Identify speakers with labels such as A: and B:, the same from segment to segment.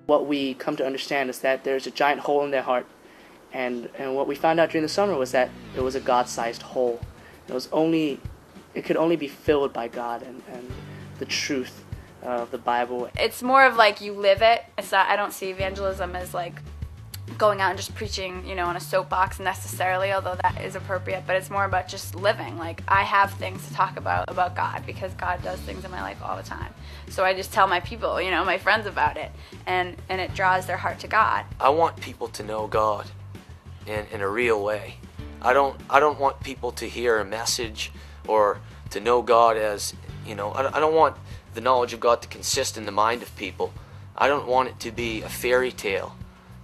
A: What we come to understand is that there's a giant hole in their heart, and what we found out during the summer was that it was a God-sized hole. It could only be filled by God and the truth of the Bible.
B: It's more of like you live it. It's not, I don't see evangelism as like going out and just preaching, you know, on a soapbox necessarily, although that is appropriate, but it's more about just living. Like, I have things to talk about God, because God does things in my life all the time. So I just tell my people, you know, my friends about it, and it draws their heart to God.
C: I want people to know God in a real way. I don't want people to hear a message or to know God as, you know, I don't want the knowledge of God to consist in the mind of people. I don't want it to be a fairy tale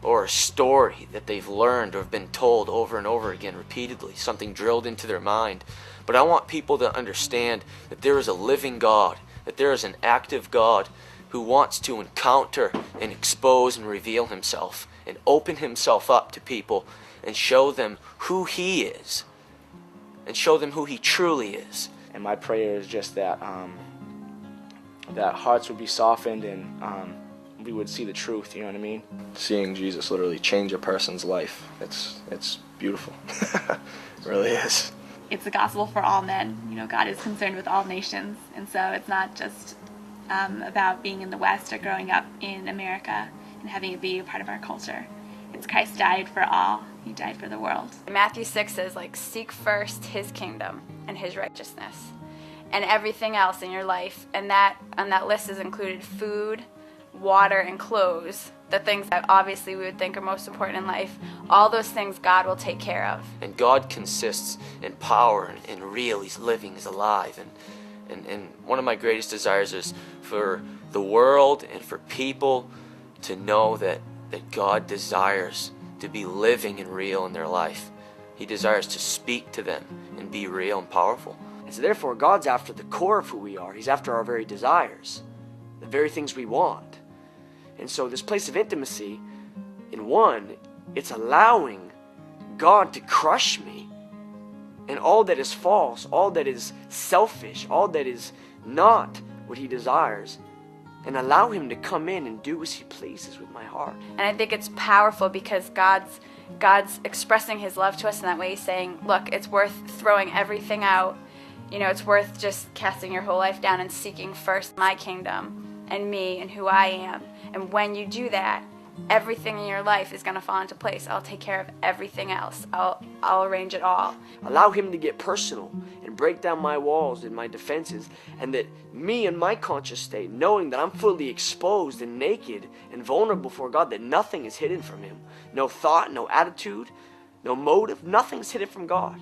C: or a story that they've learned or have been told over and over again repeatedly, something drilled into their mind. But I want people to understand that there is a living God, that there is an active God who wants to encounter and expose and reveal himself and open himself up to people and show them who he is and show them who he truly is.
D: And my prayer is just that that hearts would be softened and we would see the truth, you know what I mean? Seeing Jesus literally change a person's life, it's beautiful. It really is.
E: It's the gospel for all men. You know, God is concerned with all nations, and so it's not just about being in the West or growing up in America and having it be a part of our culture. It's Christ died for all. He died for the world.
B: Matthew 6 says, like, seek first his kingdom and his righteousness, and everything else in your life. And that on that list is included food, water, and clothes, the things that obviously we would think are most important in life. All those things God will take care of.
C: And God consists in power and real. He's living, he's alive. And one of my greatest desires is for the world and for people to know that God desires to be living and real in their life. He desires to speak to them and be real and powerful.
F: And so therefore, God's after the core of who we are. He's after our very desires, the very things we want. And so this place of intimacy, in one, it's allowing God to crush me and all that is false, all that is selfish, all that is not what he desires, and allow him to come in and do as he pleases with my heart.
B: And I think it's powerful because God's expressing his love to us in that way. He's saying, look, it's worth throwing everything out. You know, it's worth just casting your whole life down and seeking first my kingdom and me and who I am. And when you do that, everything in your life is going to fall into place. I'll take care of everything else. I'll arrange it all.
F: Allow him to get personal and break down my walls and my defenses, and that me in my conscious state, knowing that I'm fully exposed and naked and vulnerable before God, that nothing is hidden from him. No thought, no attitude, no motive, nothing's hidden from God.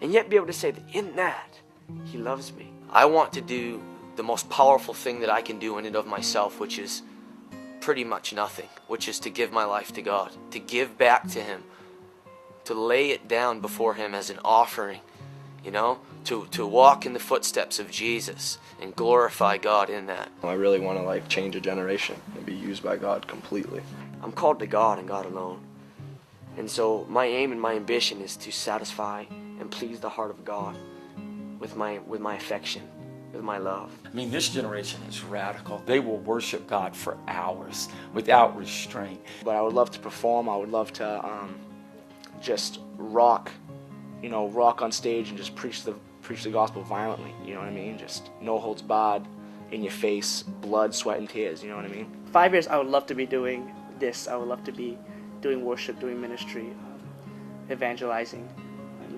F: And yet be able to say that in that, he loves me.
C: I want to do the most powerful thing that I can do in and of myself, which is pretty much nothing, which is to give my life to God, to give back to him, to lay it down before him as an offering, you know, to walk in the footsteps of Jesus and glorify God in that.
D: I really want to change a generation and be used by God completely.
F: I'm called to God and God alone. And so my aim and my ambition is to satisfy and please the heart of God with my affection, with my love.
G: I mean, this generation is radical. They will worship God for hours without restraint.
D: But I would love to perform. I would love to just rock on stage and just preach the gospel violently. You know what I mean? Just no holds barred, in your face, blood, sweat, and tears. You know what I mean?
A: 5 years, I would love to be doing this. I would love to be doing worship, doing ministry, evangelizing,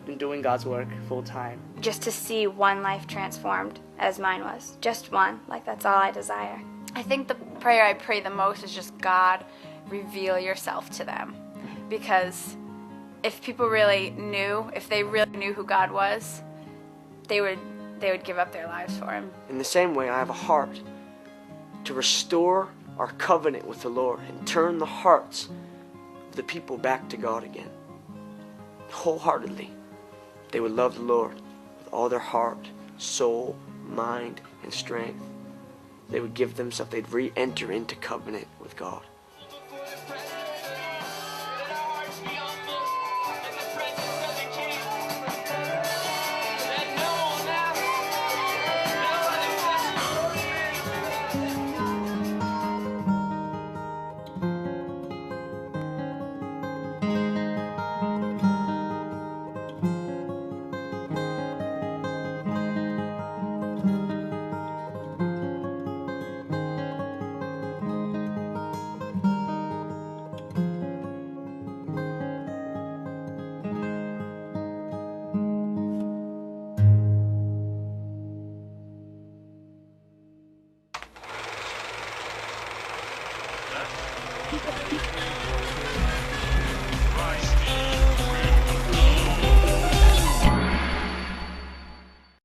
A: and doing God's work full time.
H: Just to see one life transformed as mine was. Just one. That's all I desire.
B: I think the prayer I pray the most is just, God, reveal yourself to them. Because if people really knew, if they really knew who God was, they would give up their lives for him.
F: In the same way, I have a heart to restore our covenant with the Lord and turn the hearts of the people back to God again. Wholeheartedly. They would love the Lord with all their heart, soul, mind, and strength. They would give themselves, they'd re-enter into covenant with God.